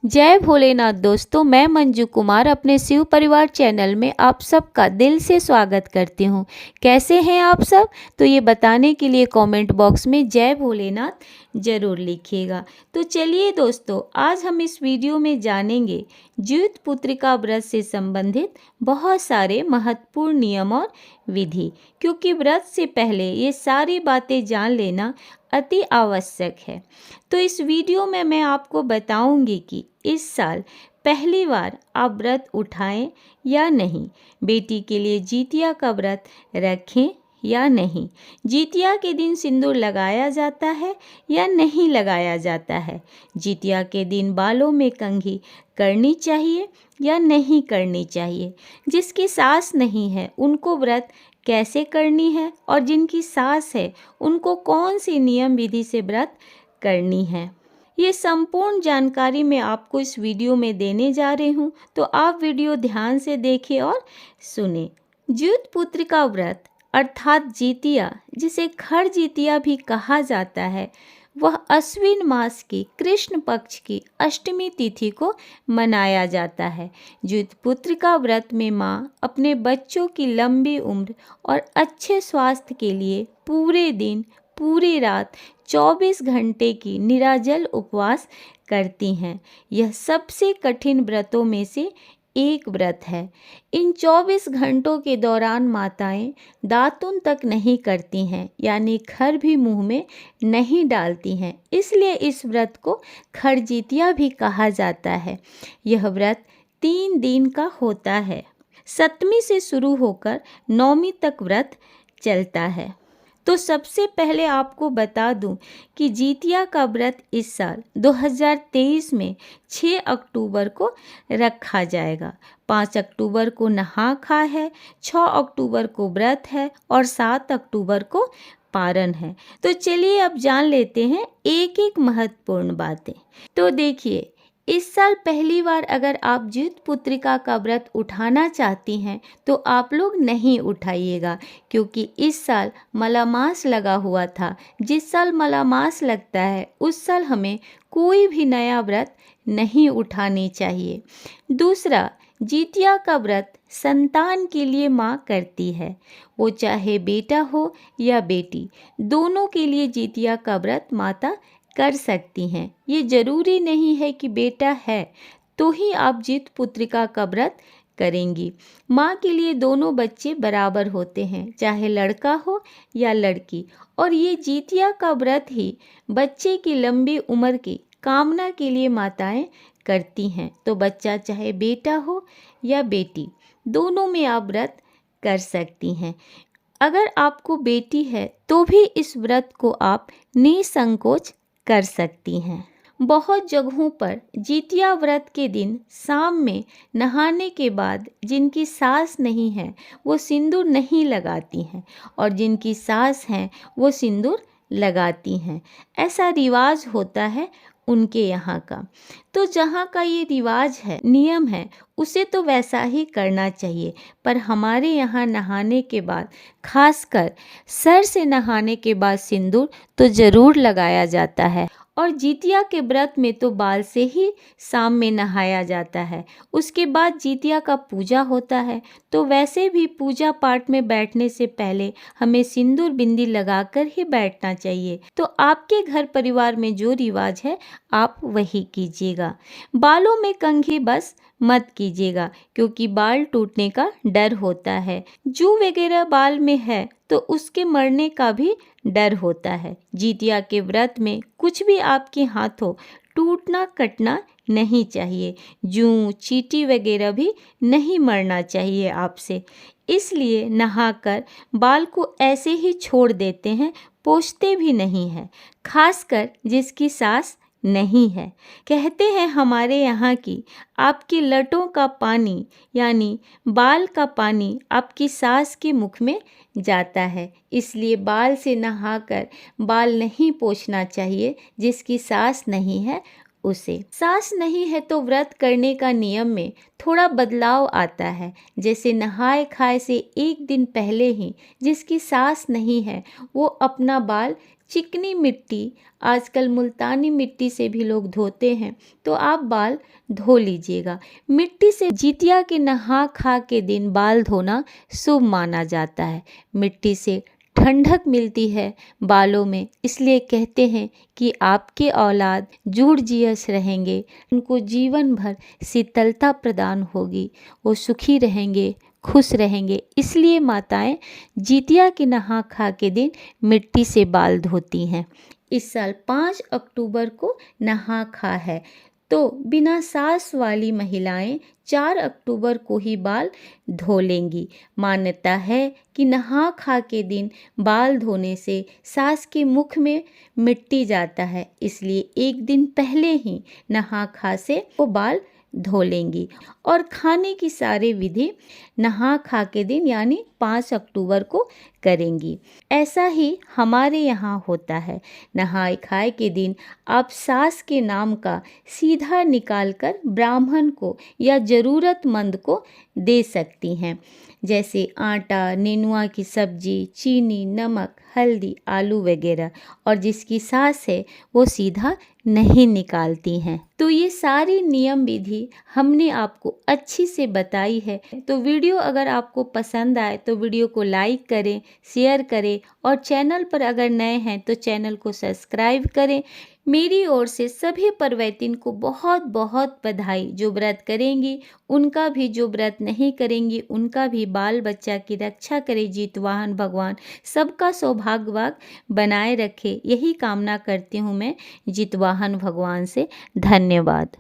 जय भोलेनाथ दोस्तों, मैं मंजू कुमार अपने शिव परिवार चैनल में आप सबका दिल से स्वागत करती हूँ। कैसे हैं आप सब? तो ये बताने के लिए कमेंट बॉक्स में जय भोलेनाथ ज़रूर लिखिएगा। तो चलिए दोस्तों, आज हम इस वीडियो में जानेंगे ज्यूत पुत्रिका व्रत से संबंधित बहुत सारे महत्वपूर्ण नियम और विधि, क्योंकि व्रत से पहले ये सारी बातें जान लेना अति आवश्यक है। तो इस वीडियो में मैं आपको बताऊंगी कि इस साल पहली बार आप व्रत उठाएं या नहीं, बेटी के लिए जितिया का व्रत रखें या नहीं, जितिया के दिन सिंदूर लगाया जाता है या नहीं लगाया जाता है, जितिया के दिन बालों में कंघी करनी चाहिए या नहीं करनी चाहिए, जिसकी सास नहीं है उनको व्रत कैसे करनी है और जिनकी सास है उनको कौन सी नियम विधि से व्रत करनी है। ये संपूर्ण जानकारी मैं आपको इस वीडियो में देने जा रही हूँ, तो आप वीडियो ध्यान से देखें और सुने। ज्यूत पुत्रिका व्रत अर्थात जितिया, जिसे खर जितिया भी कहा जाता है, वह अश्विन मास की कृष्ण पक्ष की अष्टमी तिथि को मनाया जाता है। ज्यूत पुत्रिका व्रत में माँ अपने बच्चों की लंबी उम्र और अच्छे स्वास्थ्य के लिए पूरे दिन पूरी रात 24 घंटे की निराजल उपवास करती हैं। यह सबसे कठिन व्रतों में से एक व्रत है। इन 24 घंटों के दौरान माताएं दातुन तक नहीं करती हैं, यानी खर भी मुंह में नहीं डालती हैं। इसलिए इस व्रत को खरजितिया भी कहा जाता है। यह व्रत 3 दिन का होता है। सप्तमी से शुरू होकर नौमी तक व्रत चलता है। तो सबसे पहले आपको बता दूं कि जितिया का व्रत इस साल 2023 में 6 अक्टूबर को रखा जाएगा। 5 अक्टूबर को नहा खा है, 6 अक्टूबर को व्रत है और 7 अक्टूबर को पारण है। तो चलिए अब जान लेते हैं एक एक महत्वपूर्ण बातें। तो देखिए, इस साल पहली बार अगर आप ज्यूत पुत्रिका का व्रत उठाना चाहती हैं तो आप लोग नहीं उठाइएगा, क्योंकि इस साल मलामास लगा हुआ था। जिस साल मलामास लगता है उस साल हमें कोई भी नया व्रत नहीं उठानी चाहिए। दूसरा, जितिया का व्रत संतान के लिए माँ करती है, वो चाहे बेटा हो या बेटी, दोनों के लिए जितिया का व्रत माता कर सकती हैं। ये जरूरी नहीं है कि बेटा है तो ही आप ज्यूत पुत्रिका का व्रत करेंगी। माँ के लिए दोनों बच्चे बराबर होते हैं, चाहे लड़का हो या लड़की, और ये जितिया का व्रत ही बच्चे की लंबी उम्र की कामना के लिए माताएं करती हैं। तो बच्चा चाहे बेटा हो या बेटी, दोनों में आप व्रत कर सकती हैं। अगर आपको बेटी है तो भी इस व्रत को आप निसंकोच कर सकती हैं। बहुत जगहों पर जितिया व्रत के दिन शाम में नहाने के बाद जिनकी सास नहीं है वो सिंदूर नहीं लगाती हैं, और जिनकी सास हैं वो सिंदूर लगाती हैं। ऐसा रिवाज होता है उनके यहाँ का। तो जहाँ का ये रिवाज है, नियम है, उसे तो वैसा ही करना चाहिए। पर हमारे यहाँ नहाने के बाद, खासकर सर से नहाने के बाद सिंदूर तो ज़रूर लगाया जाता है। और जितिया के व्रत में तो बाल से ही शाम में नहाया जाता है। उसके बाद जितिया का पूजा होता है। तो वैसे भी पूजा पाठ में बैठने से पहले हमें सिंदूर बिंदी लगाकर ही बैठना चाहिए। तो आपके घर परिवार में जो रिवाज है आप वही कीजिएगा। बालों में कंघी बस मत कीजिएगा, क्योंकि बाल टूटने का डर होता है। जू वगैरह बाल में है तो उसके मरने का भी डर होता है। जितिया के व्रत में कुछ भी आपके हाथों टूटना कटना नहीं चाहिए। जू चींटी वगैरह भी नहीं मरना चाहिए आपसे। इसलिए नहाकर बाल को ऐसे ही छोड़ देते हैं, पोंछते भी नहीं है, खासकर जिसकी सास नहीं है। कहते हैं हमारे यहाँ की आपकी लटों का पानी यानी बाल का पानी आपकी सास के मुख में जाता है। इसलिए बाल से नहाकर बाल नहीं पोंछना चाहिए जिसकी सास नहीं है उसे। सास नहीं है तो व्रत करने का नियम में थोड़ा बदलाव आता है। जैसे नहाए खाए से एक दिन पहले ही जिसकी सास नहीं है वो अपना बाल चिकनी मिट्टी, आजकल मुल्तानी मिट्टी से भी लोग धोते हैं, तो आप बाल धो लीजिएगा। मिट्टी से जितिया के नहा खा के दिन बाल धोना शुभ माना जाता है। मिट्टी से ठंडक मिलती है बालों में, इसलिए कहते हैं कि आपके औलाद जूड़ जियस रहेंगे, उनको जीवन भर शीतलता प्रदान होगी, वो सुखी रहेंगे, खुश रहेंगे। इसलिए माताएं जितिया के नहा खा के दिन मिट्टी से बाल धोती हैं। इस साल 5 अक्टूबर को नहा खा है, तो बिना सास वाली महिलाएं 4 अक्टूबर को ही बाल धो लेंगी। मान्यता है कि नहा खा के दिन बाल धोने से सास के मुख में मिट्टी जाता है, इसलिए एक दिन पहले ही नहा खा से वो बाल धो लेंगी। और खाने की सारी विधि नहा खा के दिन यानी 5 अक्टूबर को करेंगी। ऐसा ही हमारे यहाँ होता है। नहाए खाए के दिन आप सास के नाम का सीधा निकाल कर ब्राह्मण को या ज़रूरतमंद को दे सकती हैं, जैसे आटा, नेनुआ की सब्जी, चीनी, नमक, हल्दी, आलू वगैरह। और जिसकी सास है वो सीधा नहीं निकालती हैं। तो ये सारी नियम विधि हमने आपको अच्छी से बताई है। तो वीडियो अगर आपको पसंद आए तो वीडियो को लाइक करें, शेयर करें, और चैनल पर अगर नए हैं तो चैनल को सब्सक्राइब करें। मेरी ओर से सभी परवैतिन को बहुत बहुत बधाई। जो व्रत करेंगी उनका भी, जो व्रत नहीं करेंगी उनका भी, बाल बच्चा की रक्षा करे जितवाहन भगवान, सबका सौभाग्यवान बनाए रखे, यही कामना करती हूँ मैं जितवाहन भगवान से। धन्यवाद।